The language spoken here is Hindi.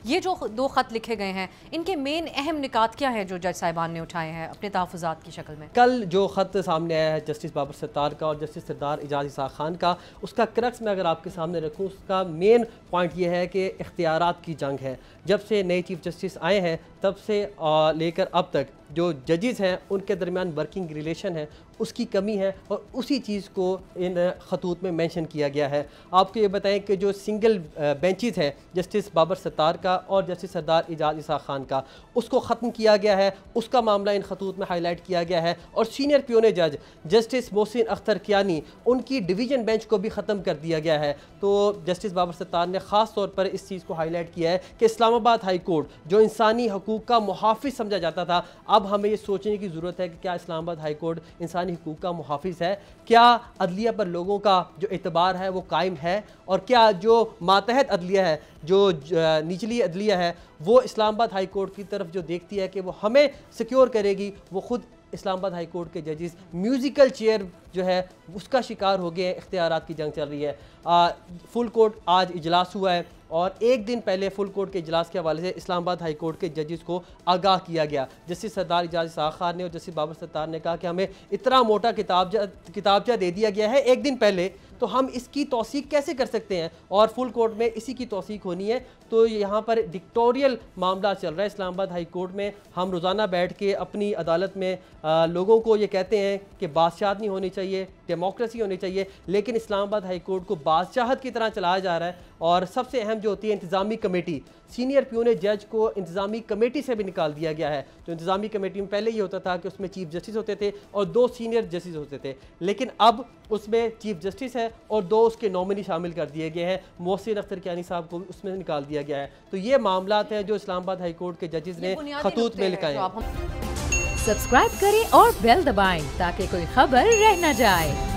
ये जो 2 ख़त लिखे गए हैं, इनके मेन अहम निकात क्या है जो जज साहिबान ने उठाए हैं अपने तहफ़्फ़ुज़ात की शक्ल में? कल जो ख़त सामने आया है जस्टिस बाबर सत्तार का और जस्टिस सरदार एजाज इसाक खान का, उसका क्रक्स मैं अगर आपके सामने रखूँ, उसका मेन पॉइंट ये है कि इख्तियारात की जंग है। जब से नए चीफ जस्टिस आए हैं तब से लेकर अब तक जो जजेस हैं उनके दरमियान वर्किंग रिलेशन है उसकी कमी है, और उसी चीज़ को इन खतूत में मेंशन किया गया है। आपको ये बताएं कि जो सिंगल बेंचेस है जस्टिस बाबर सत्तार का और जस्टिस सरदार एजाज इसाक खान का, उसको ख़त्म किया गया है, उसका मामला इन खतूत में हाईलाइट किया गया है। और सीनियर प्योने जज जस्टिस मोहसिन अख्तर कियानी, उनकी डिवीज़न बेंच को भी ख़त्म कर दिया गया है। तो जस्टिस बाबर सत्तार ने ख़ास तौर पर इस चीज़ को हाईलाइट किया है कि इस्लामाबाद हाई कोर्ट जो इंसानी हकूक़ का मुहाफ़िज़ समझा जाता था, अब हमें ये सोचने की ज़रूरत है कि क्या इस्लामाबाद हाई कोर्ट इंसानी हकूक़ का मुहाफ़िज़ है? क्या अदलिया पर लोगों का जो एतबार है वो कायम है? और क्या जो मातहत अदलिया है, जो निचली अदलिया है, वो इस्लामाबाद हाई कोर्ट की तरफ जो देखती है कि वो हमें सिक्योर करेगी, वो ख़ुद इस्लामाबाद हाई कोर्ट के जजेस म्यूज़िकल चेयर जो है उसका शिकार हो गए हैं? इख्तियारात की जंग चल रही है। फुल कोर्ट आज इजलास हुआ है और एक दिन पहले फुल कोर्ट के इजलास के हवाले से इस्लामाबाद हाई कोर्ट के जजेस को आगाह किया गया। जस्टिस सरदार एजाज इसाक खान ने और जस्टिस बाबर सत्तार ने कहा कि हमें इतना मोटा किताबचा दे दिया गया है एक दिन पहले, तो हम इसकी तौसीक कैसे कर सकते हैं, और फुल कोर्ट में इसी की तौसीक होनी है। तो यहाँ पर डिक्टोरियल मामला चल रहा है इस्लामाबाद हाई कोर्ट में। हम रोज़ाना बैठ के अपनी अदालत में लोगों को ये कहते हैं कि बादशाहत नहीं होनी चाहिए, डेमोक्रेसी होनी चाहिए, लेकिन इस्लामाबाद हाई कोर्ट को बादशाहत की तरह चलाया जा रहा है। और सबसे अहम जो होती है इंतज़ामी कमेटी, सीनियर प्यूने जज को इंतज़ामी कमेटी से भी निकाल दिया गया है। तो इंतज़ामी कमेटी में पहले ये होता था कि उसमें चीफ जस्टिस होते थे और 2 सीनियर जस्टिस होते थे, लेकिन अब उसमें चीफ जस्टिस है और 2 उसके नॉमिनी शामिल कर दिए गए हैं। मोहसिन अख्तर कियानी साहब को भी उसमें निकाल दिया गया है। तो ये मामलात हैं जो इस्लामाबाद हाई कोर्ट के जजेस ने खतूत में लिखा है। सब्सक्राइब करें और बेल दबाएं ताकि कोई खबर रह न जाए।